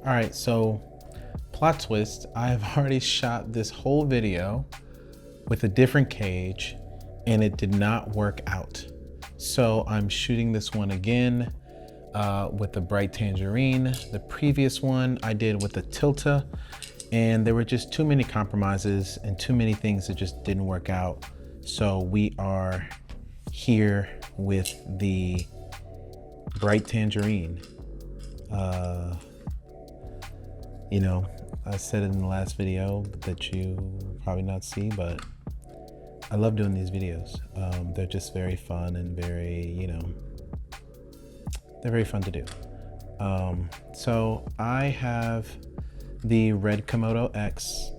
All right, so plot twist, I've already shot this whole video with a different cage and it did not work out. So I'm shooting this one again with the Bright Tangerine. The previous one I did with the Tilta, and there were just too many compromises and too many things that just didn't work out. So we are here with the Bright Tangerine. You know, I said it in the last video that you probably not see, but I love doing these videos. They're just very fun and very, they're very fun to do. So I have the Red Komodo-X,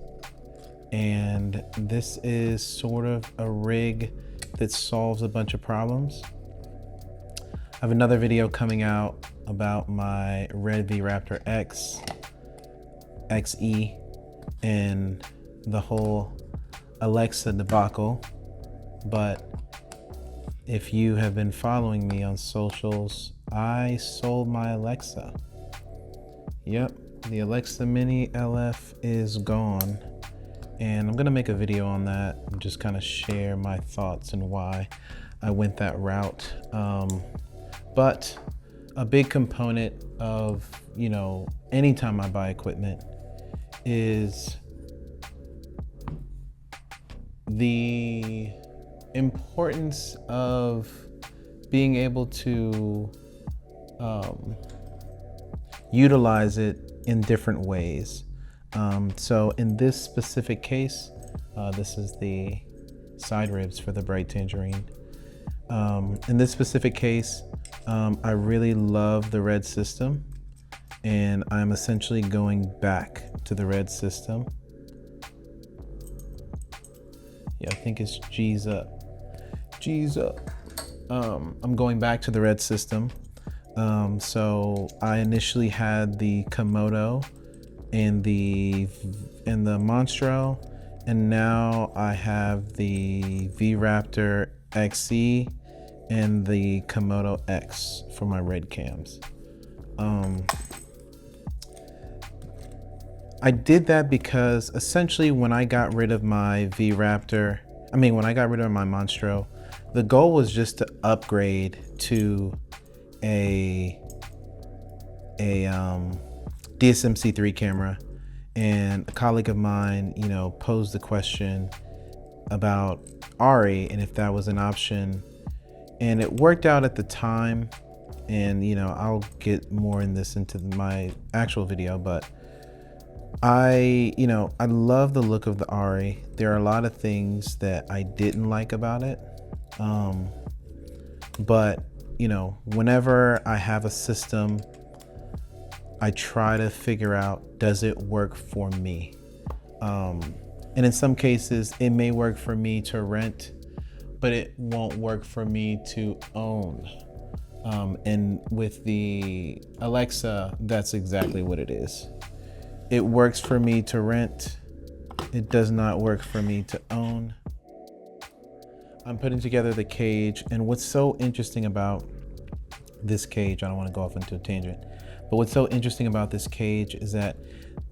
and this is sort of a rig that solves a bunch of problems. I have another video coming out about my Red V-Raptor X XE and the whole Alexa debacle. But if you have been following me on socials, I sold my Alexa. Yep, the Alexa Mini LF is gone. And I'm gonna make a video on that and just kind of share my thoughts and why I went that route. But a big component of, anytime I buy equipment is the importance of being able to utilize it in different ways. So in this specific case, this is the side ribs for the Bright Tangerine. In this specific case, I really love the red system, and I'm essentially going back to the red system. Yeah, I think it's G's up. G's up. I'm going back to the red system. So I initially had the Komodo and the Monstro, and now I have the V-Raptor XE and the Komodo X for my red cams. I did that because essentially when I got rid of my V-Raptor, when I got rid of my Monstro, the goal was just to upgrade to a DSM-C3 camera. And a colleague of mine, posed the question about ARRI and if that was an option. And it worked out at the time. And, I'll get more in this into my actual video, but I love the look of the ARRI. There are a lot of things that I didn't like about it. But, whenever I have a system, I try to figure out, does it work for me? And in some cases, it may work for me to rent, but it won't work for me to own. And with the Alexa, that's exactly what it is. It works for me to rent. It does not work for me to own. I'm putting together the cage, and what's so interesting about this cage, I don't want to go off into a tangent, but what's so interesting about this cage is that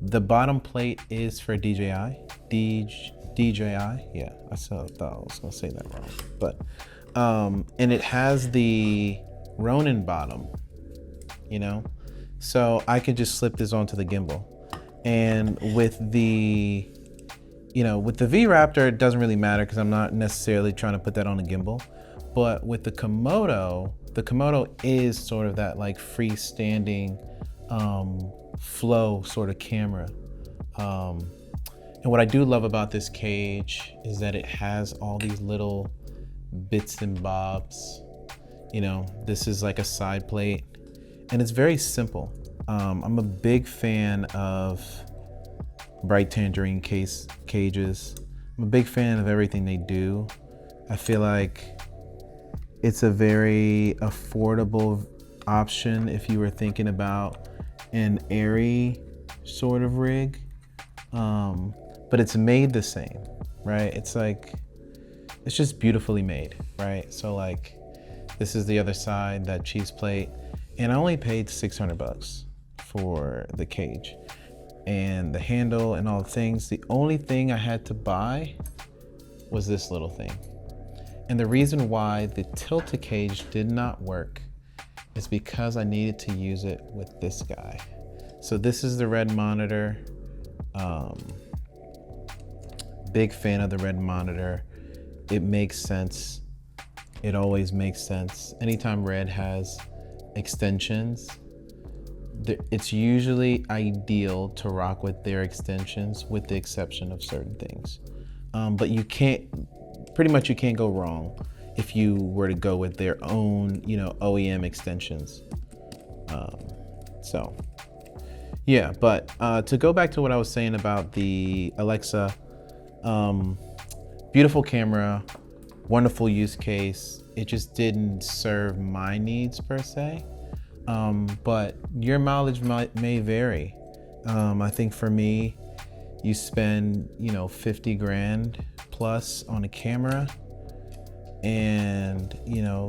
the bottom plate is for DJI. Yeah, I thought I was gonna say that wrong. But, and it has the Ronin bottom, so I can just slip this onto the gimbal. And with the, with the V-Raptor, it doesn't really matter because I'm not necessarily trying to put that on a gimbal. But with the Komodo is sort of that like freestanding flow sort of camera. And what I do love about this cage is that it has all these little bits and bobs. This is like a side plate, and it's very simple. I'm a big fan of Bright Tangerine cages. I'm a big fan of everything they do. I feel like it's a very affordable option if you were thinking about an airy sort of rig. But it's made the same, right? It's just beautifully made, right? So like, this is the other side, that cheese plate. And I only paid $600 for the cage and the handle and all the things. The only thing I had to buy was this little thing. And the reason why the tilted cage did not work is because I needed to use it with this guy. So this is the red monitor. Big fan of the red monitor. It makes sense. It always makes sense. Anytime Red has extensions, it's usually ideal to rock with their extensions, with the exception of certain things. But you can't go wrong if you were to go with their own, OEM extensions. So yeah, but to go back to what I was saying about the Alexa, beautiful camera, wonderful use case. It just didn't serve my needs per se. But your mileage may vary. I think for me, you spend, 50 grand plus on a camera, and,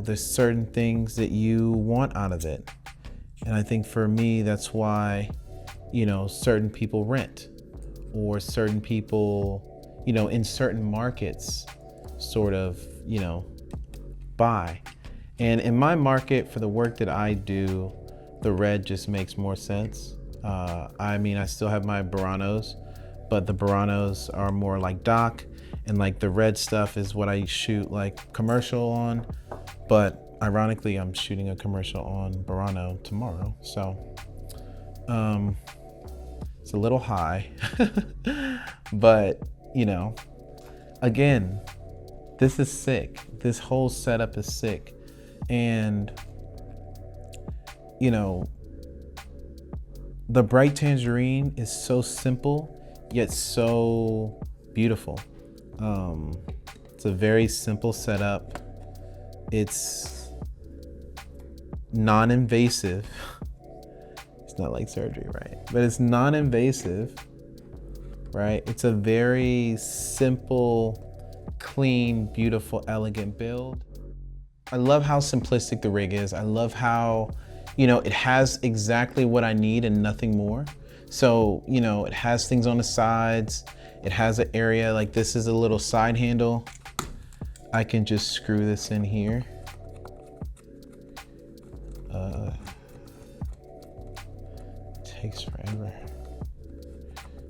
there's certain things that you want out of it. And I think for me, that's why, certain people rent, or certain people, in certain markets sort of, buy. And in my market, for the work that I do, the Red just makes more sense. I still have my Buranos, but the Buranos are more like dock, and like the Red stuff is what I shoot like commercial on. But ironically, I'm shooting a commercial on Burano tomorrow. So it's a little high, but again, this is sick. This whole setup is sick. And the Bright Tangerine is so simple, yet so beautiful. It's a very simple setup. It's non-invasive. It's not like surgery, right? But it's non-invasive, right? It's a very simple, clean, beautiful, elegant build. I love how simplistic the rig is. I love how, it has exactly what I need and nothing more. So, it has things on the sides. It has an area, like this is a little side handle. I can just screw this in here. Takes forever.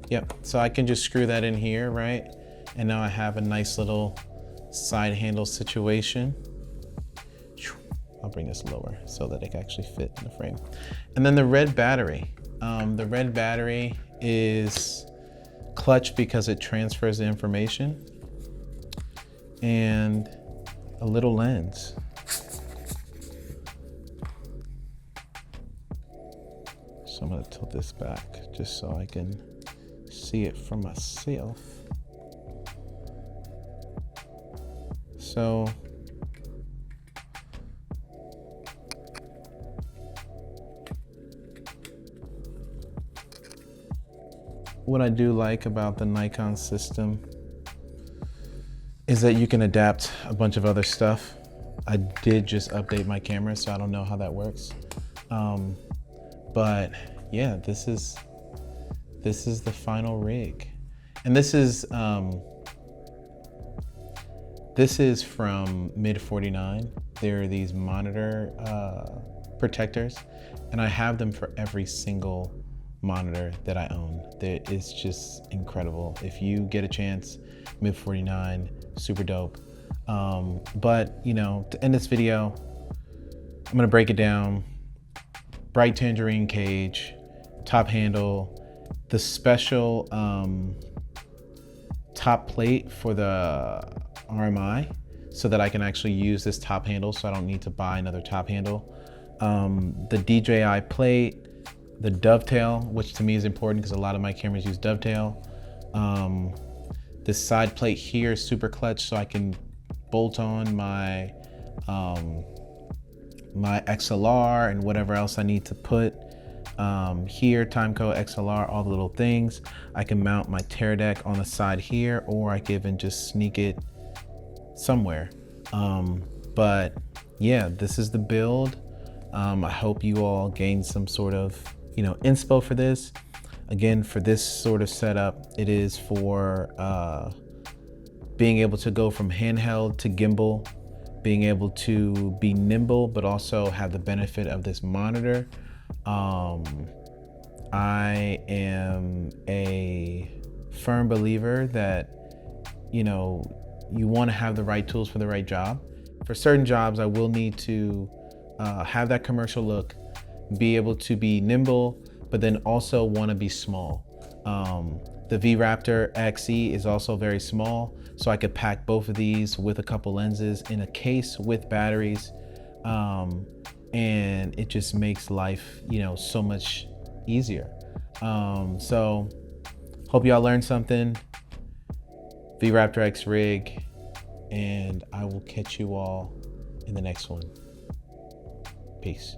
Yep, so I can just screw that in here, right? And now I have a nice little side handle situation. I'll bring this lower so that it can actually fit in the frame. And then the Red battery. The Red battery is clutch because it transfers the information, and a little lens. So I'm gonna tilt this back just so I can see it for myself. So what I do like about the Nikon system is that you can adapt a bunch of other stuff. I did just update my camera, so I don't know how that works. But yeah, this is the final rig. And this is from Mid 49. There are these monitor protectors, and I have them for every single monitor that I own. It's just incredible. If you get a chance, Mid 49, super dope. But to end this video, I'm gonna break it down. Bright Tangerine cage, top handle, the special top plate for the RMI, so that I can actually use this top handle, so I don't need to buy another top handle. The DJI plate, the dovetail, which to me is important because a lot of my cameras use dovetail. This side plate here is super clutch, so I can bolt on my my XLR and whatever else I need to put here, timecode, XLR, all the little things. I can mount my tear deck on the side here, or I can even just sneak it somewhere. But yeah, this is the build. I hope you all gained some sort of inspo for this. Again, for this sort of setup, it is for being able to go from handheld to gimbal, being able to be nimble, but also have the benefit of this monitor. I am a firm believer that, you want to have the right tools for the right job. For certain jobs, I will need to have that commercial look, be able to be nimble, but then also want to be small. The V-Raptor XE is also very small, so I could pack both of these with a couple lenses in a case with batteries, and it just makes life, so much easier. So hope y'all learned something. V-Raptor X Rig, and I will catch you all in the next one. Peace.